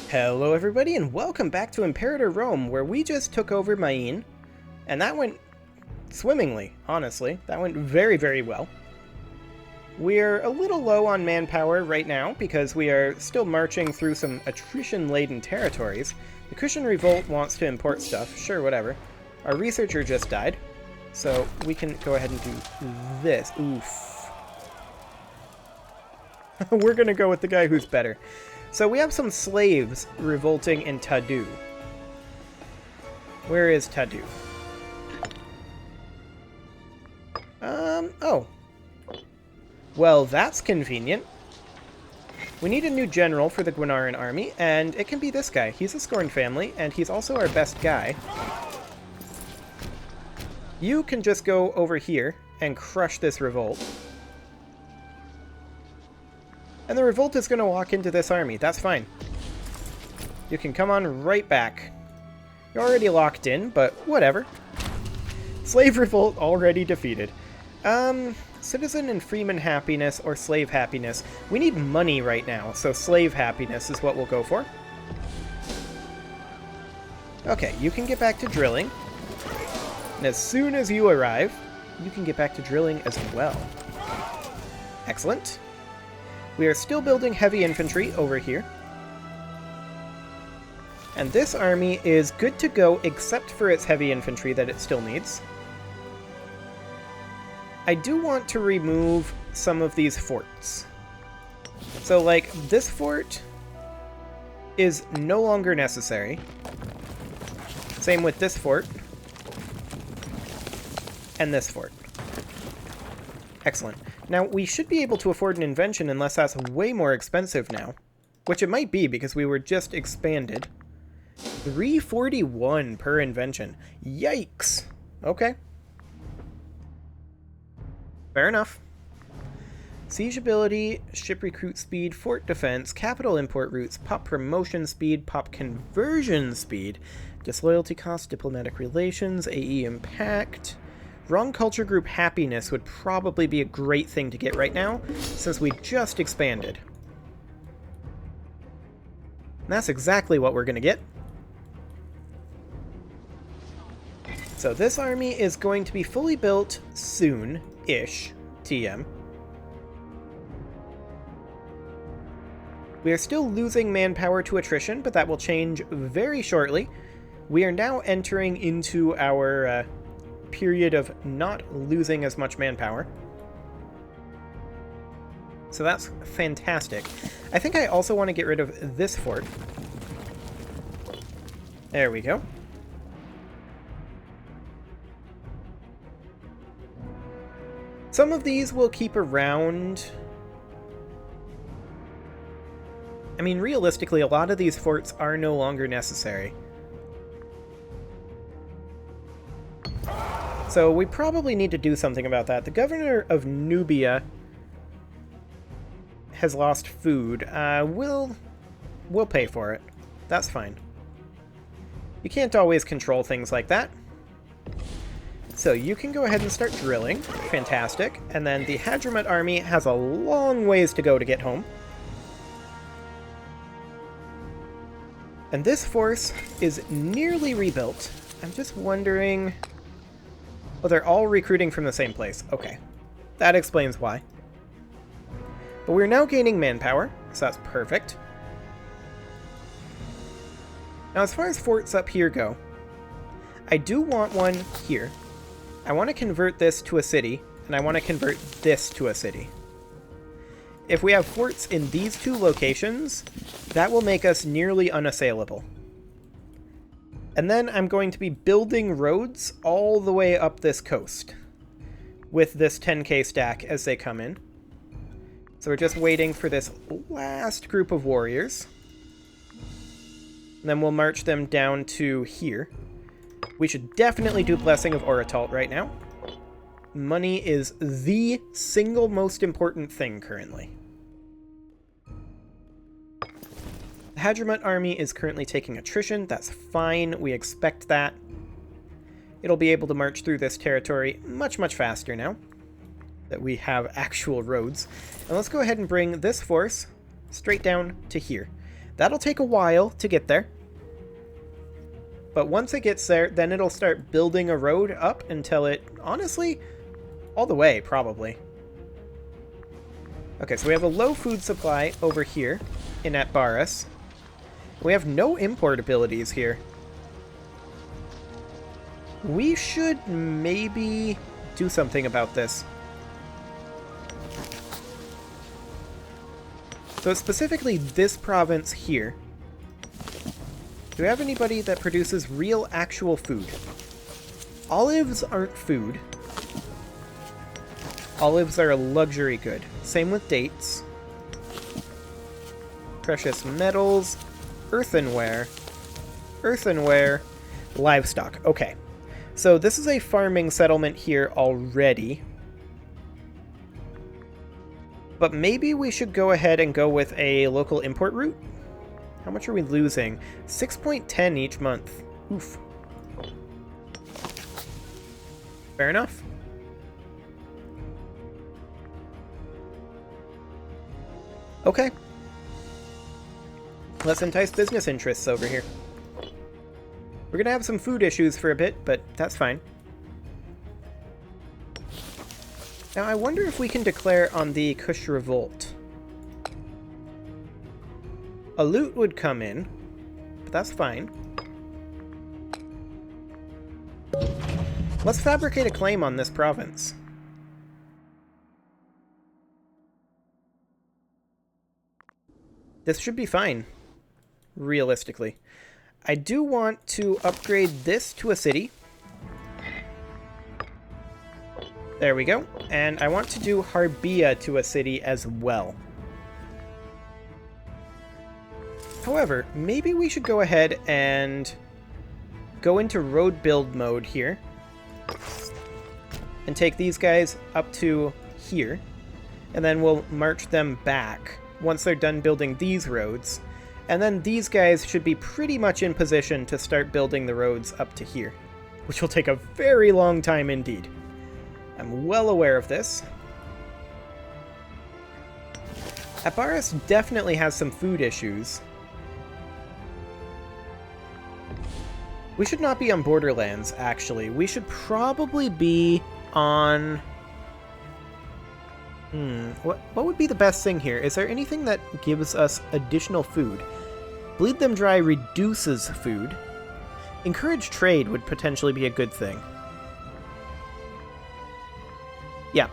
Hello everybody and welcome back to Imperator Rome, where we just took over Maine, and that went swimmingly, honestly. That went very, very well. We're a little low on manpower right now because we are still marching through some attrition-laden territories. The Christian Revolt wants to import stuff, sure, whatever. Our researcher just died, so we can go ahead and do this. Oof. We're gonna go with the guy who's better. So we have some slaves revolting in Tadu. Where is Tadu? Oh. Well, that's convenient. We need a new general for the Guanaran army, and it can be this guy. He's a Scorned family, and he's also our best guy. You can just go over here and crush this revolt. And the revolt is going to walk into this army. That's fine. You can come on right back. You're already locked in, but whatever. Slave revolt already defeated. Citizen and freeman happiness or slave happiness. We need money right now, so slave happiness is what we'll go for. Okay, you can get back to drilling. And as soon as you arrive, you can get back to drilling as well. Excellent. We are still building heavy infantry over here. And this army is good to go except for its heavy infantry that it still needs. I do want to remove some of these forts. So, like, this fort is no longer necessary. Same with this fort. And this fort. Excellent. Now, we should be able to afford an invention unless that's way more expensive now. Which it might be, because we were just expanded. 341 per invention. Yikes! Okay. Fair enough. Siege ability, ship recruit speed, fort defense, capital import routes, pop promotion speed, pop conversion speed, disloyalty cost, diplomatic relations, AE impact... Wrong culture group happiness would probably be a great thing to get right now, since we just expanded. And that's exactly what we're going to get. So this army is going to be fully built soon-ish, TM. We are still losing manpower to attrition, but that will change very shortly. We are now entering into our... period of not losing as much manpower. So that's fantastic. I think I also want to get rid of this fort. There we go. Some of these we'll keep around. I mean, realistically, a lot of these forts are no longer necessary. So we probably need to do something about that. The governor of Nubia has lost food. We'll pay for it. That's fine. You can't always control things like that. So you can go ahead and start drilling. Fantastic. And then the Hadramut army has a long ways to go to get home. And this force is nearly rebuilt. I'm just wondering... Oh, they're all recruiting from the same place. Okay. That explains why. But we're now gaining manpower, so that's perfect. Now, as far as forts up here go, I do want one here. I want to convert this to a city, and I want to convert this to a city. If we have forts in these two locations, that will make us nearly unassailable. And then I'm going to be building roads all the way up this coast with this 10k stack as they come in. So we're just waiting for this last group of warriors. And then we'll march them down to here. We should definitely do Blessing of Oratalt right now. Money is the single most important thing currently. The Hadramut army is currently taking attrition. That's fine. We expect that. It'll be able to march through this territory much, much faster now that we have actual roads. And let's go ahead and bring this force straight down to here. That'll take a while to get there. But once it gets there, then it'll start building a road up until it, honestly, all the way, probably. Okay, so we have a low food supply over here in Atbaris. We have no import abilities here. We should maybe do something about this. So specifically this province here. Do we have anybody that produces real, actual food? Olives aren't food. Olives are a luxury good. Same with dates. Precious metals. Earthenware. Earthenware. Livestock. Okay. So this is a farming settlement here already. But maybe we should go ahead and go with a local import route? How much are we losing? 6.10 each month. Oof. Fair enough. Okay. Let's entice business interests over here. We're gonna have some food issues for a bit, but that's fine. Now, I wonder if we can declare on the Kush Revolt. A loot would come in, but that's fine. Let's fabricate a claim on this province. This should be fine, realistically. I do want to upgrade this to a city. There we go. And I want to do Harbia to a city as well. However, maybe we should go ahead and go into road build mode here. And take these guys up to here. And then we'll march them back once they're done building these roads. And then these guys should be pretty much in position to start building the roads up to here. Which will take a very long time indeed. I'm well aware of this. Atbaris definitely has some food issues. We should not be on Borderlands, actually. We should probably be on... What would be the best thing here? Is there anything that gives us additional food? Bleed Them Dry reduces food. Encourage trade would potentially be a good thing. Yeah.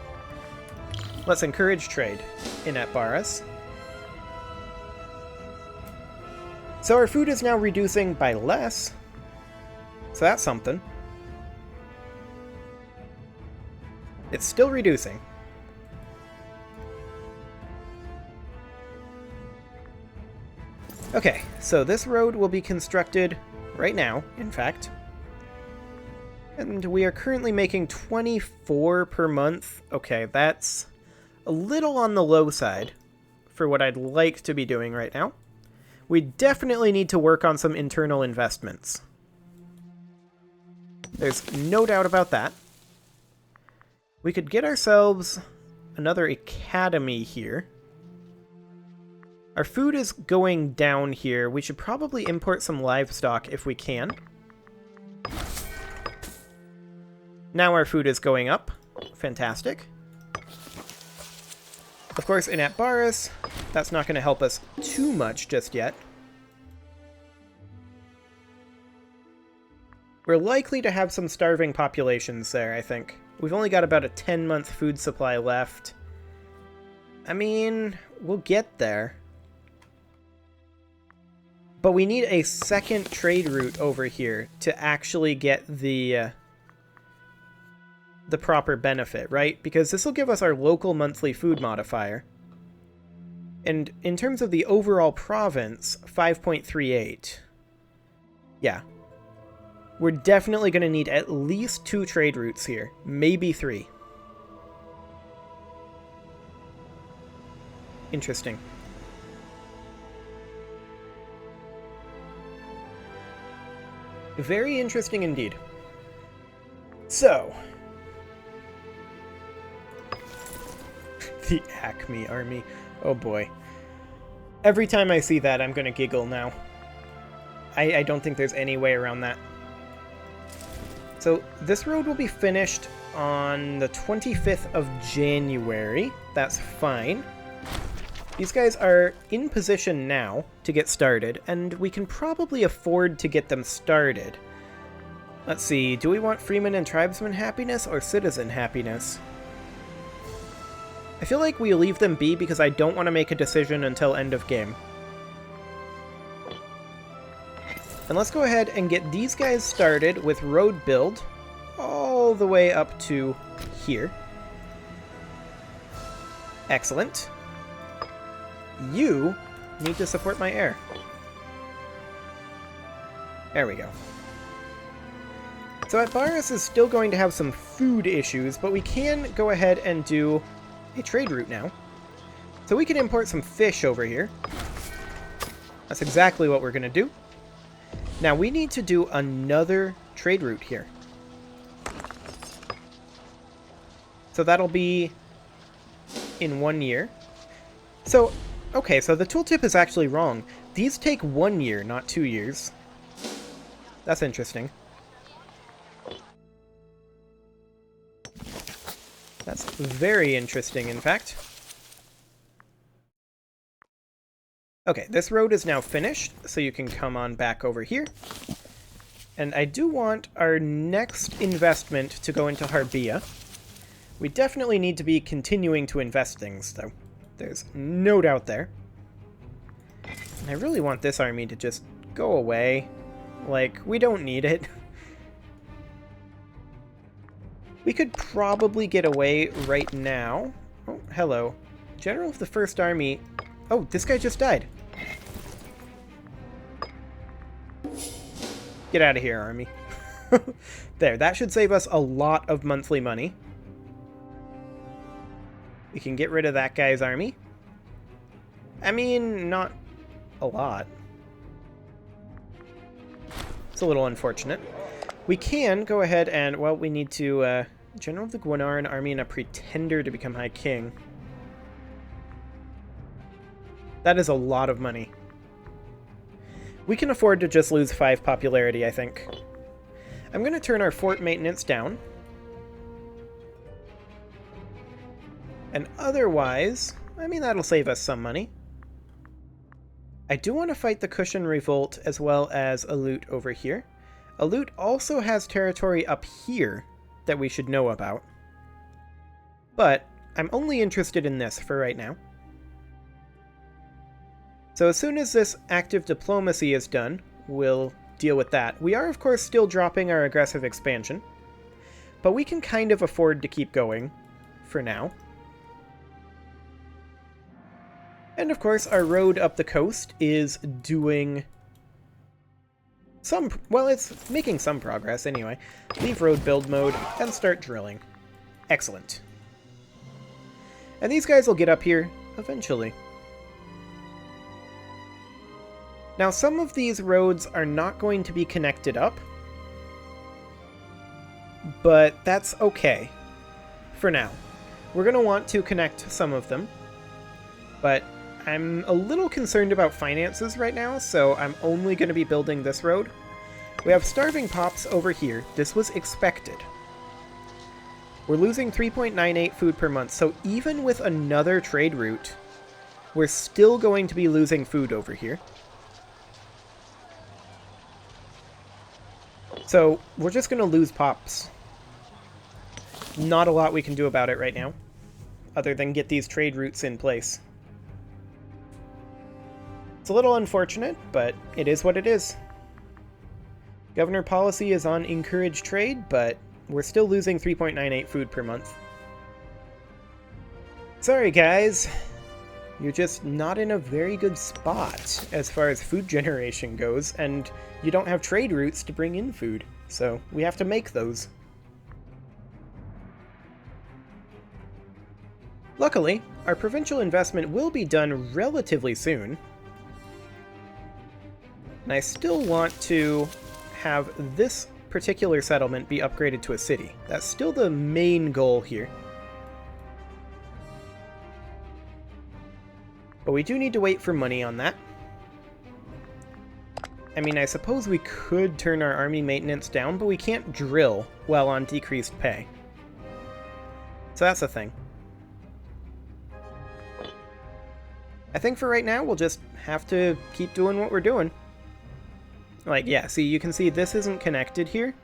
Let's encourage trade in Atbaris. So our food is now reducing by less. So that's something. It's still reducing. Okay, so this road will be constructed right now, in fact. And we are currently making 24 per month. Okay, that's a little on the low side for what I'd like to be doing right now. We definitely need to work on some internal investments. There's no doubt about that. We could get ourselves another academy here. Our food is going down here. We should probably import some livestock if we can. Now our food is going up. Fantastic. Of course, in Atbaris, that's not going to help us too much just yet. We're likely to have some starving populations there, I think. We've only got about a 10-month food supply left. I mean, we'll get there. But we need a second trade route over here to actually get the proper benefit, right? Because this will give us our local monthly food modifier. And in terms of the overall province, 5.38. Yeah. We're definitely going to need at least 2 trade routes here. Maybe 3. Interesting. Very interesting indeed. So, the Acme army. Oh boy. Every time I see that, I'm going to giggle now. I don't think there's any way around that. So this road will be finished on the 25th of January. That's fine. These guys are in position now to get started, and we can probably afford to get them started. Let's see, do we want Freeman and Tribesman happiness or Citizen happiness? I feel like we leave them be because I don't want to make a decision until end of game. And let's go ahead and get these guys started with road build all the way up to here. Excellent. You need to support my heir. There we go. So Atbaris is still going to have some food issues, but we can go ahead and do a trade route now. So we can import some fish over here. That's exactly what we're going to do. Now we need to do another trade route here. So that'll be in 1 year. So, okay, so the tooltip is actually wrong. These take 1 year, not 2 years. That's interesting. That's very interesting, in fact. Okay, this road is now finished, so you can come on back over here. And I do want our next investment to go into Harbia. We definitely need to be continuing to invest things, though. There's no doubt there. And I really want this army to just go away. Like, we don't need it. We could probably get away right now. Oh, hello. General of the First Army. Oh, this guy just died. Get out of here, army. There, that should save us a lot of monthly money. We can get rid of that guy's army. I mean, not a lot. It's a little unfortunate. We can go ahead and, well, we need to, General of the Guanaran army and a pretender to become High King. That is a lot of money. We can afford to just lose 5 popularity, I think. I'm going to turn our fort maintenance down. And otherwise, I mean, that'll save us some money. I do want to fight the Kushan Revolt as well as Alut over here. Alut also has territory up here that we should know about. But I'm only interested in this for right now. So as soon as this active diplomacy is done, we'll deal with that. We are, of course, still dropping our aggressive expansion, but we can kind of afford to keep going for now. And of course, our road up the coast is doing some, well, it's making some progress anyway. Leave road build mode and start drilling. Excellent. And these guys will get up here eventually. Now, some of these roads are not going to be connected up, but that's okay for now. We're going to want to connect some of them, but I'm a little concerned about finances right now, so I'm only going to be building this road. We have starving pops over here. This was expected. We're losing 3.98 food per month, so even with another trade route, we're still going to be losing food over here. So, we're just going to lose pops. Not a lot we can do about it right now, other than get these trade routes in place. It's a little unfortunate, but it is what it is. Governor policy is on encourage trade, but we're still losing 3.98 food per month. Sorry, guys. You're just not in a very good spot as far as food generation goes, and you don't have trade routes to bring in food, so we have to make those. Luckily, our provincial investment will be done relatively soon, and I still want to have this particular settlement be upgraded to a city. That's still the main goal here. But we do need to wait for money on that. I mean, I suppose we could turn our army maintenance down, but we can't drill while on decreased pay. So that's the thing. I think for right now, we'll just have to keep doing what we're doing. Like, yeah, see, you can see this isn't connected here.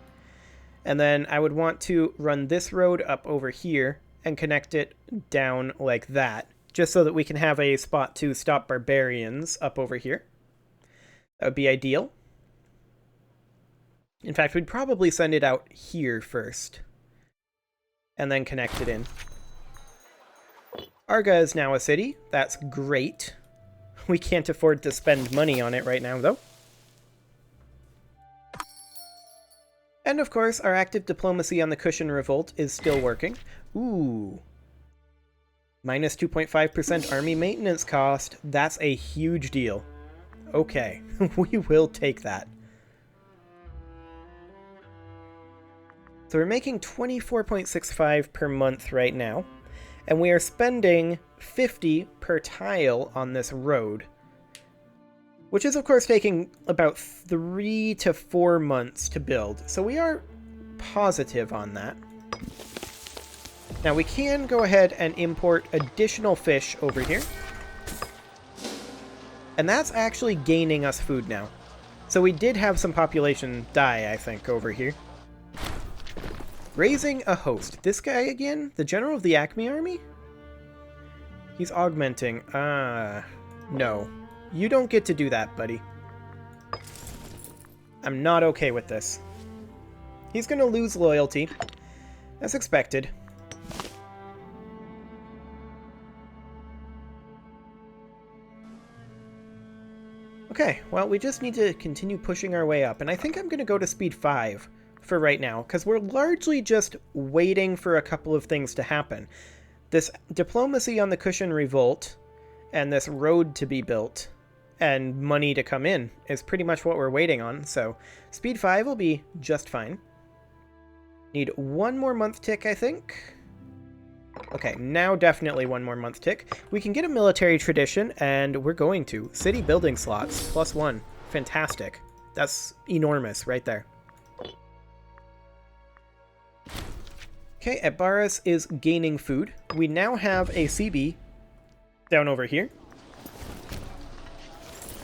And then I would want to run this road up over here and connect it down like that, just so that we can have a spot to stop barbarians up over here. That would be ideal. In fact, we'd probably send it out here first, and then connect it in. Arga is now a city. That's great. We can't afford to spend money on it right now, though. And of course, our active diplomacy on the Kushan Revolt is still working. Ooh. Minus 2.5% army maintenance cost. That's a huge deal. Okay, we will take that. So we're making 24.65 per month right now, and we are spending 50 per tile on this road, which is of course taking about 3 to 4 months to build. So we are positive on that. Now we can go ahead and import additional fish over here. And that's actually gaining us food now. So we did have some population die, I think, over here. Raising a host. This guy again? The general of the Acme army? He's augmenting. No. You don't get to do that, buddy. I'm not okay with this. He's gonna lose loyalty. As expected. Okay, well, we just need to continue pushing our way up, and I think I'm going to go to speed 5 for right now, because we're largely just waiting for a couple of things to happen. This diplomacy on the Kushan Revolt, and this road to be built, and money to come in, is pretty much what we're waiting on, so speed 5 will be just fine. Need one more month tick, I think. Okay, now definitely one more month tick. We can get a military tradition, and we're going to. City building slots, +1. Fantastic. That's enormous right there. Okay, Etbaris is gaining food. We now have a CB down over here.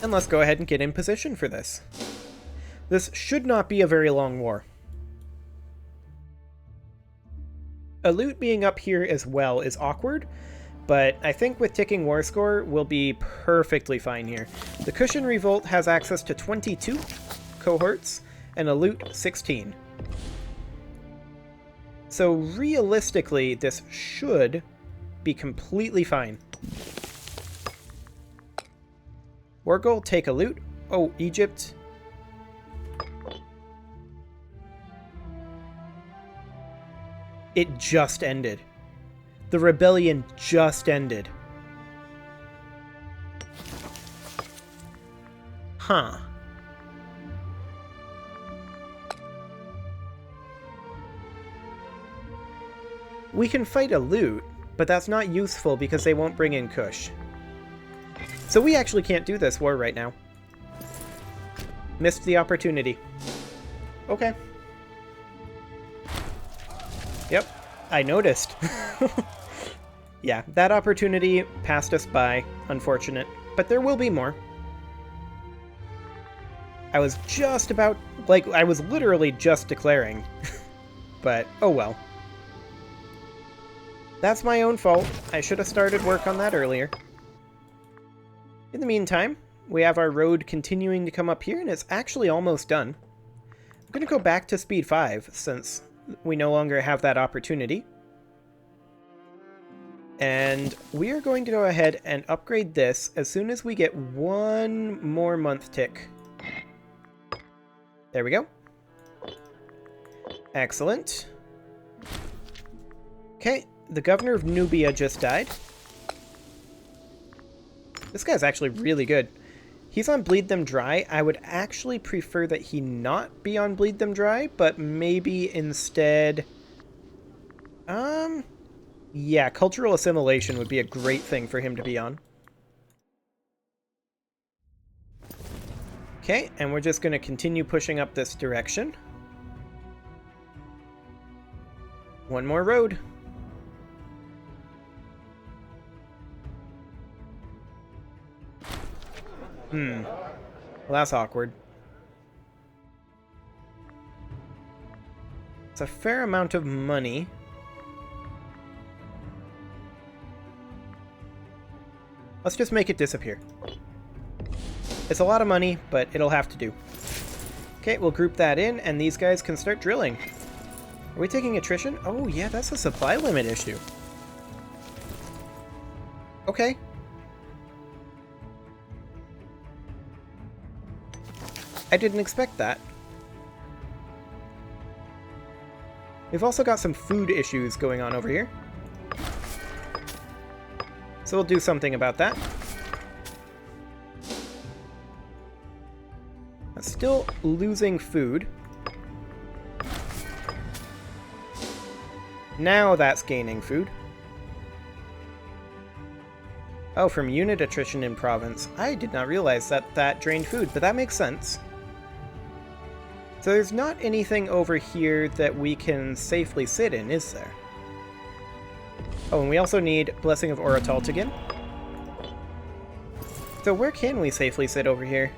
And let's go ahead and get in position for this. This should not be a very long war. A loot being up here as well is awkward, but I think with ticking war score, we'll be perfectly fine here. The Kushan Revolt has access to 22 cohorts and a loot 16. So realistically, this should be completely fine. War goal, take a loot. Oh, Egypt. It just ended. The rebellion just ended. Huh. We can fight a loot, but that's not useful because they won't bring in Kush. So we actually can't do this war right now. Missed the opportunity. Okay. Yep, I noticed. Yeah, that opportunity passed us by, unfortunate. But there will be more. I was just about, like, I was literally just declaring. But, oh well. That's my own fault. I should have started work on that earlier. In the meantime, we have our road continuing to come up here, and it's actually almost done. I'm going to go back to speed 5, since we no longer have that opportunity. And we are going to go ahead and upgrade this as soon as we get one more month tick. There we go. Excellent. Okay, the governor of Nubia just died. This guy's actually really good. He's on Bleed Them Dry. I would actually prefer that he not be on Bleed Them Dry, but maybe instead... Yeah, cultural assimilation would be a great thing for him to be on. Okay, and we're just going to continue pushing up this direction. One more road. Well, that's awkward. It's a fair amount of money. Let's just make it disappear. It's a lot of money, but it'll have to do. Okay, we'll group that in, and these guys can start drilling. Are we taking attrition? Oh, yeah, that's a supply limit issue. Okay. I didn't expect that. We've also got some food issues going on over here. So we'll do something about that. I'm still losing food. Now that's gaining food. Oh, from unit attrition in province. I did not realize that that drained food, but that makes sense. So there's not anything over here that we can safely sit in, is there? Oh, and we also need Blessing of Oratalt again. So where can we safely sit over here?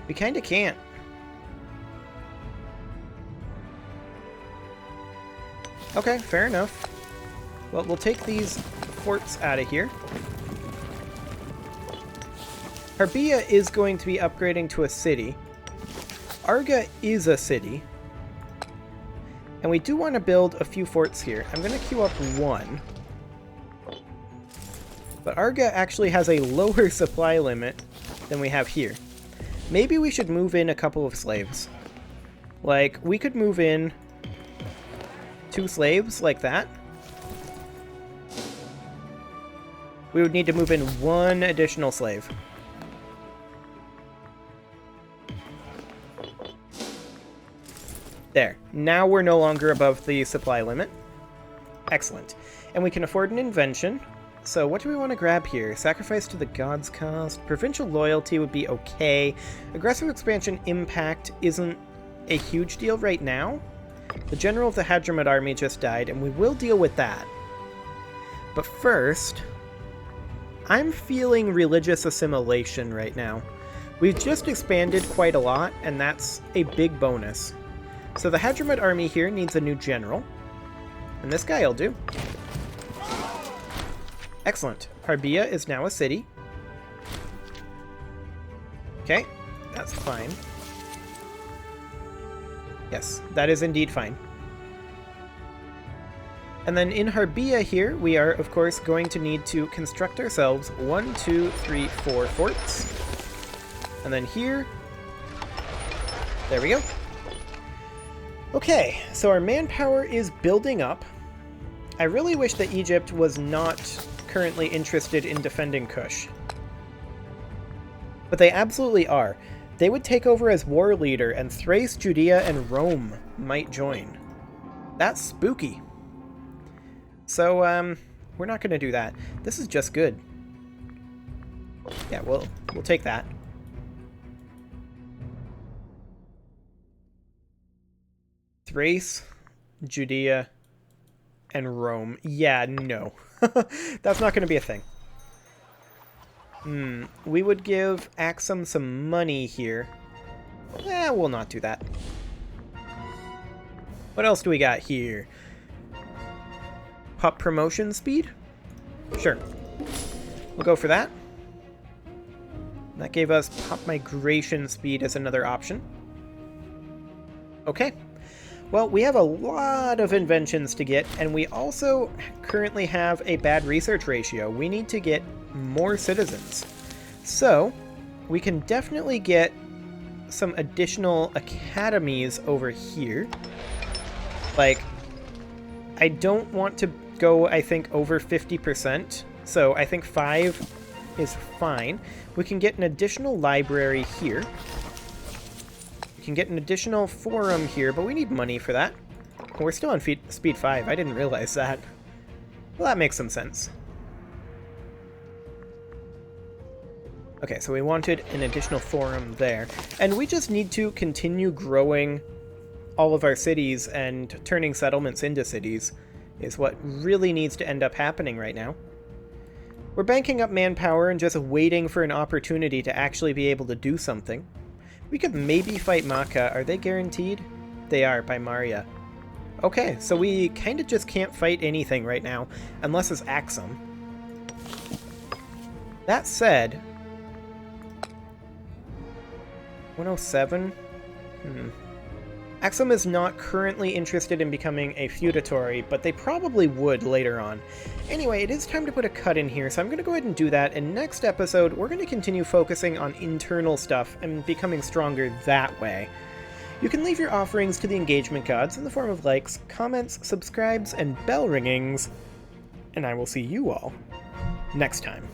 We kinda can't. Okay, fair enough. Well, we'll take these forts out of here. Harbia is going to be upgrading to a city. Arga is a city. And we do want to build a few forts here. I'm going to queue up one. But Arga actually has a lower supply limit than we have here. Maybe we should move in a couple of slaves. Like, we could move in 2 slaves like that. We would need to move in 1 additional slave. There. Now we're no longer above the supply limit. Excellent. And we can afford an invention. So what do we want to grab here? Sacrifice to the gods cost. Provincial loyalty would be okay. Aggressive expansion impact isn't a huge deal right now. The general of the Hadramid army just died, and we will deal with that. But first, I'm feeling religious assimilation right now. We've just expanded quite a lot, and that's a big bonus. So the Hadramid army here needs a new general. And this guy will do. Excellent. Harbia is now a city. Okay, that's fine. Yes, that is indeed fine. And then in Harbia here, we are, of course, going to need to construct ourselves 1, 2, 3, 4 forts. And then here... There we go. Okay, so our manpower is building up. I really wish that Egypt was not currently interested in defending Kush. But they absolutely are. They would take over as war leader, and Thrace, Judea, and Rome might join. That's spooky. So, we're not going to do that. This is just good. Yeah, we'll take that. Thrace, Judea, and Rome. Yeah, no. That's not going to be a thing. We would give Axum some money here. We'll not do that. What else do we got here? Pop promotion speed? Sure. We'll go for that. That gave us pop migration speed as another option. Okay. Well, we have a lot of inventions to get, and we also currently have a bad research ratio. We need to get more citizens. So, we can definitely get some additional academies over here. Like, I don't want to go, I think, over 50%, so I think 5 is fine. We can get an additional library here. We can get an additional forum here, but we need money for that. We're still on speed 5. I didn't realize that. Well, that makes some sense. Okay, so we wanted an additional forum there. And we just need to continue growing all of our cities and turning settlements into cities is what really needs to end up happening right now. We're banking up manpower and just waiting for an opportunity to actually be able to do something. We could maybe fight Maka. Are they guaranteed? They are, by Maria. Okay, so we kind of just can't fight anything right now, unless it's Axum. That said... 107? Axum is not currently interested in becoming a feudatory, but they probably would later on. Anyway, it is time to put a cut in here, so I'm going to go ahead and do that, and next episode, we're going to continue focusing on internal stuff and becoming stronger that way. You can leave your offerings to the engagement gods in the form of likes, comments, subscribes, and bell ringings, and I will see you all next time.